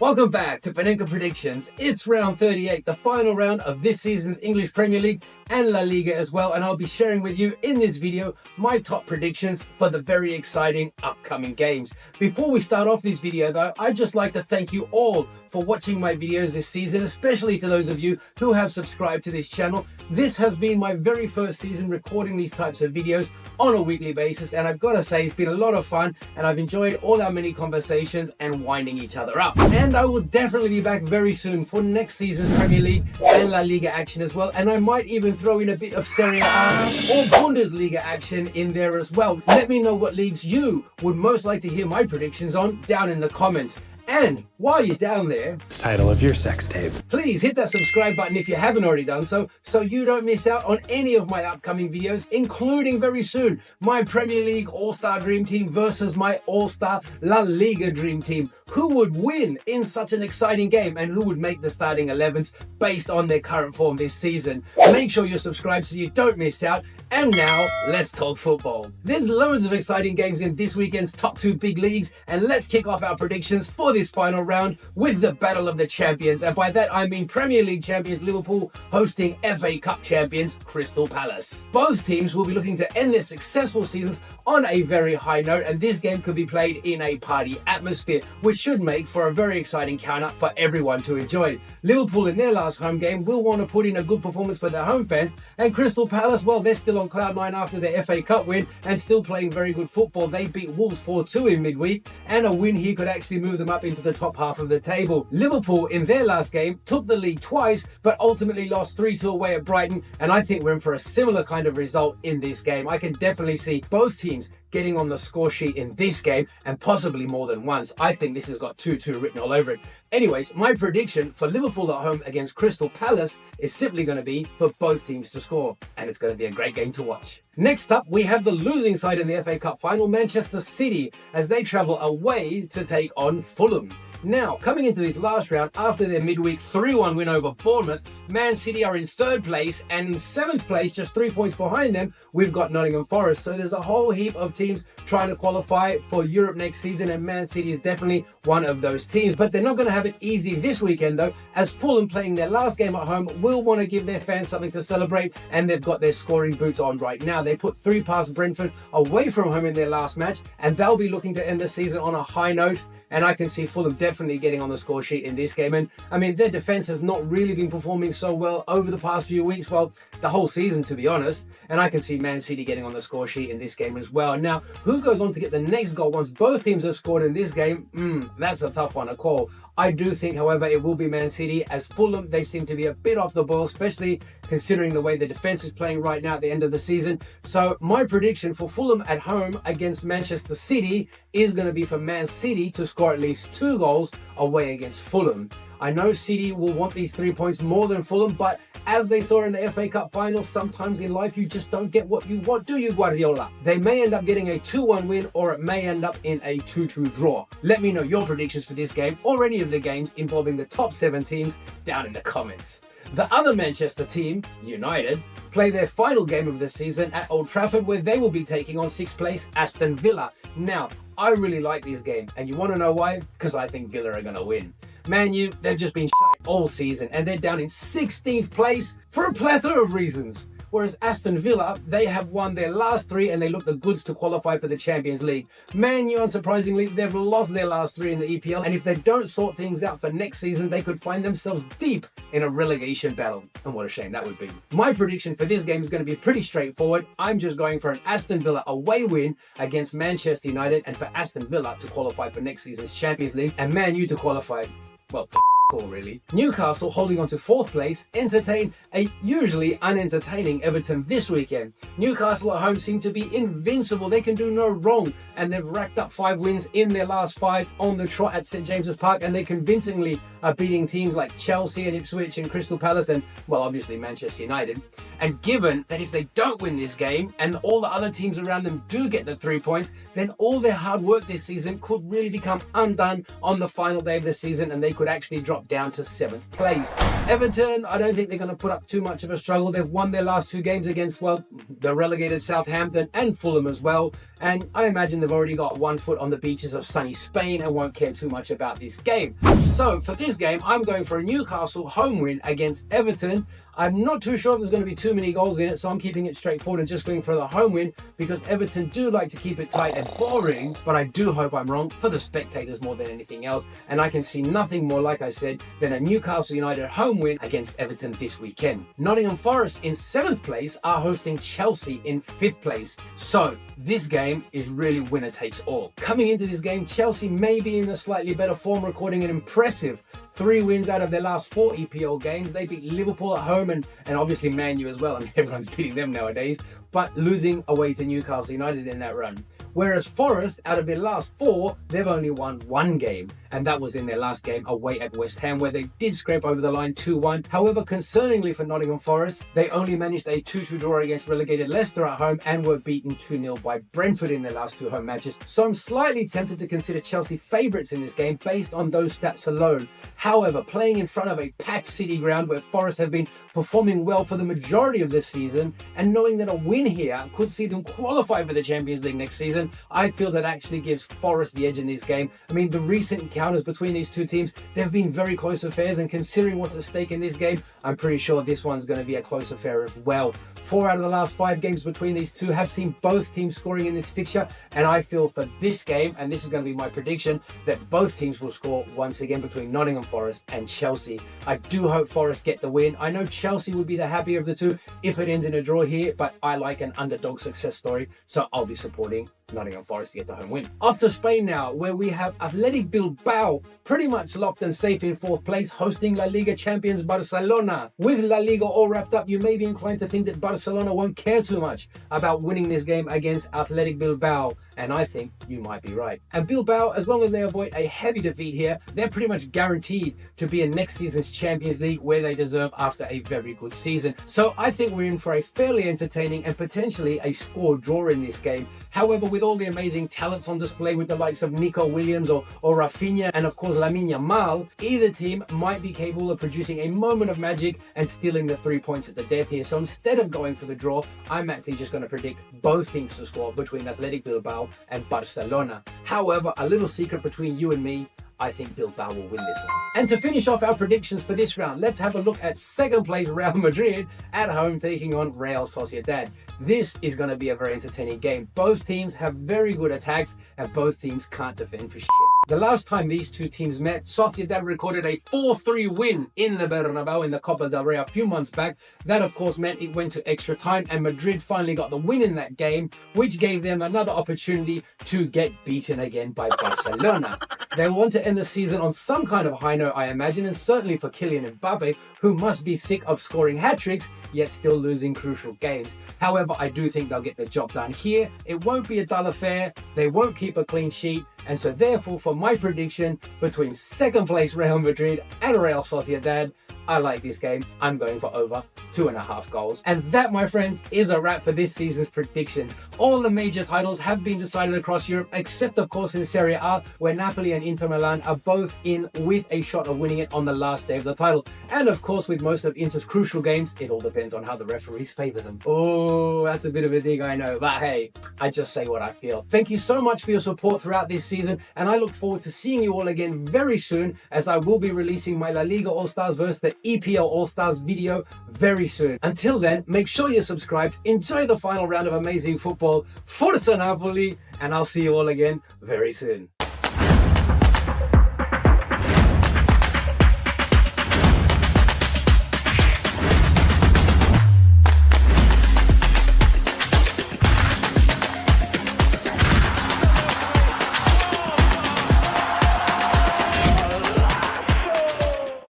Welcome back to PANENKA Predictions. It's round 38, the final round of this season's English Premier League and La Liga as well, and I'll be sharing with you in this video my top predictions for the very exciting upcoming games. Before we start off this video though, I'd just like to thank you all for watching my videos this season, especially to those of you who have subscribed to this channel. This has been my very first season recording these types of videos on a weekly basis, and I've got to say it's been a lot of fun and I've enjoyed all our mini conversations and winding each other up. And I will definitely be back very soon for next season's Premier League and La Liga action as well, and I might even throw in a bit of Serie A or Bundesliga action in there as well. Let me know what leagues you would most like to hear my predictions on down in the comments. And while you're down there, title of your sex tape, please hit that subscribe button if you haven't already done so you don't miss out on any of my upcoming videos, including very soon my Premier League All-Star Dream Team versus my All-Star La Liga Dream Team. Who would win in such an exciting game and who would make the starting 11s based on their current form this season? Make sure you're subscribed so you don't miss out. And now, let's talk football. There's loads of exciting games in this weekend's top two big leagues, and let's kick off our predictions for this final round with the Battle of the Champions. And by that I mean Premier League champions Liverpool hosting FA Cup champions Crystal Palace. Both teams will be looking to end their successful seasons on a very high note, and this game could be played in a party atmosphere, which should make for a very exciting counter for everyone to enjoy. Liverpool in their last home game will want to put in a good performance for their home fans, and Crystal Palace, well, they're still on cloud nine after their FA Cup win and still playing very good football. They beat Wolves 4-2 in midweek, and a win here could actually move them up into the top half of the table. Liverpool in their last game took the lead twice but ultimately lost 3-2 away at Brighton, and I think we're in for a similar kind of result in this game. I can definitely see both teams getting on the score sheet in this game, and possibly more than once. I think this has got 2-2 written all over it. Anyways, my prediction for Liverpool at home against Crystal Palace is simply going to be for both teams to score, and it's going to be a great game to watch. Next up, we have the losing side in the FA Cup final, Manchester City, as they travel away to take on Fulham. Now, coming into this last round, after their midweek 3-1 win over Bournemouth, Man City are in third place, and in 7th place, just 3 points behind them, we've got Nottingham Forest. So there's a whole heap of teams trying to qualify for Europe next season, and Man City is definitely one of those teams. But they're not going to have it easy this weekend though, as Fulham, playing their last game at home, will want to give their fans something to celebrate, and they've got their scoring boots on right now. They put 3 past Brentford away from home in their last match, and they'll be looking to end the season on a high note. And I can see Fulham definitely getting on the score sheet in this game. And I mean, their defense has not really been performing so well over the past few weeks, well, the whole season to be honest. And I can see Man City getting on the score sheet in this game as well. Now, who goes on to get the next goal once both teams have scored in this game? That's a tough one to call. I do think, however, it will be Man City, as Fulham, they seem to be a bit off the ball, especially considering the way the defense is playing right now at the end of the season. So my prediction for Fulham at home against Manchester City is going to be for Man City to score at least 2 goals away against Fulham. I know City will want these 3 points more than Fulham, but as they saw in the FA Cup final, sometimes in life you just don't get what you want, do you, Guardiola? They may end up getting a 2-1 win, or it may end up in a 2-2 draw. Let me know your predictions for this game or any of the games involving the top 7 teams down in the comments. The other Manchester team, United, play their final game of the season at Old Trafford, where they will be taking on 6th place Aston Villa. Now, I really like this game, and you want to know why? Because I think Villa are going to win. Man U, they've just been shit all season, and they're down in 16th place for a plethora of reasons. Whereas Aston Villa, they have won their last 3 and they look the goods to qualify for the Champions League. Man U, unsurprisingly, they've lost their last 3 in the EPL, and if they don't sort things out for next season, they could find themselves deep in a relegation battle. And what a shame that would be. My prediction for this game is going to be pretty straightforward. I'm just going for an Aston Villa away win against Manchester United, and for Aston Villa to qualify for next season's Champions League, and Man U to qualify, well, really. Newcastle, holding on to 4th place, entertain a usually unentertaining Everton this weekend. Newcastle at home seem to be invincible. They can do no wrong, and they've racked up 5 wins in their last 5 on the trot at St James's Park, and they convincingly are beating teams like Chelsea and Ipswich and Crystal Palace and, well, obviously Manchester United. And given that if they don't win this game and all the other teams around them do get the 3 points, then all their hard work this season could really become undone on the final day of the season, and they could actually drop drop down to 7th place. Everton, I don't think they're going to put up too much of a struggle. They've won their last 2 games against, well, the relegated Southampton and Fulham as well. And I imagine they've already got one foot on the beaches of sunny Spain and won't care too much about this game. So for this game, I'm going for a Newcastle home win against Everton. I'm not too sure if there's going to be too many goals in it, so I'm keeping it straightforward and just going for the home win because Everton do like to keep it tight and boring, but I do hope I'm wrong for the spectators more than anything else. And I can see nothing more, like I said, than a Newcastle United home win against Everton this weekend. Nottingham Forest in 7th place are hosting Chelsea in 5th place. So this game is really winner takes all. Coming into this game, Chelsea may be in a slightly better form, recording an impressive 3 wins out of their last 4 EPL games. They beat Liverpool at home and obviously Man U as well. I mean, everyone's beating them nowadays, but losing away to Newcastle United in that run. Whereas Forest, out of their last 4, they've only won 1 game, and that was in their last game away at West Ham, where they did scrape over the line 2-1. However, concerningly for Nottingham Forest, they only managed a 2-2 draw against relegated Leicester at home and were beaten 2-0 by Brentford in their last 2 home matches. So I'm slightly tempted to consider Chelsea favourites in this game based on those stats alone. However, playing in front of a packed City ground where Forest have been performing well for the majority of this season, and knowing that a win here could see them qualify for the Champions League next season, I feel that actually gives Forest the edge in this game. I mean, the recent encounters between these 2 teams, they've been very close affairs, and considering what's at stake in this game, I'm pretty sure this one's going to be a close affair as well. 4 out of the last 5 games between these 2 have seen both teams scoring in this fixture, and I feel for this game, and this is going to be my prediction, that both teams will score once again between Nottingham Forest and Chelsea. I do hope Forest get the win. I know Chelsea would be the happier of the 2 if it ends in a draw here, but I like an underdog success story, so I'll be supporting Nottingham Forest to get the home win. Off to Spain now, where we have Athletic Bilbao pretty much locked and safe in 4th place, hosting La Liga champions Barcelona. With La Liga all wrapped up, you may be inclined to think that Barcelona won't care too much about winning this game against Athletic Bilbao, and I think you might be right. And Bilbao, as long as they avoid a heavy defeat here, they're pretty much guaranteed to be in next season's Champions League, where they deserve after a very good season. So I think we're in for a fairly entertaining and potentially a score draw in this game. However, with all the amazing talents on display with the likes of Nico Williams or Rafinha and of course Lamine Yamal, either team might be capable of producing a moment of magic and stealing the 3 points at the death here. So instead of going for the draw, I'm actually just going to predict both teams to score between Athletic Bilbao and Barcelona. However, a little secret between you and me, I think Bilbao will win this one. And to finish off our predictions for this round, let's have a look at 2nd place Real Madrid at home taking on Real Sociedad. This is going to be a very entertaining game. Both teams have very good attacks and both teams can't defend for shit. The last time these 2 teams met, Sociedad recorded a 4-3 win in the Bernabeu in the Copadelrey a few months back. That of course meant it went to extra time and Madrid finally got the win in that game, which gave them another opportunity to get beaten again by Barcelona. They want to end the season on some kind of high note, I imagine, and certainly for Kylian Mbappe, who must be sick of scoring hat-tricks yet still losing crucial games. However, I do think they'll get the job done here. It won't be a dull affair, they won't keep a clean sheet, and so therefore for my prediction between 2nd place Real Madrid and Real Sociedad, I like this game. I'm going for over 2.5 goals. And that, my friends, is a wrap for this season's predictions. All the major titles have been decided across Europe, except of course in Serie A, where Napoli and Inter Milan are both in with a shot of winning it on the last day of the title. And of course, with most of Inter's crucial games, it all depends on how the referees favour them. Oh, that's a bit of a dig, I know, but hey, I just say what I feel. Thank you so much for your support throughout this season, and I look forward to seeing you all again very soon, as I will be releasing my La Liga All-Stars versus the EPL All-Stars video very soon. Until then, make sure you're subscribed, enjoy the final round of amazing football, Forza Napoli, and I'll see you all again very soon.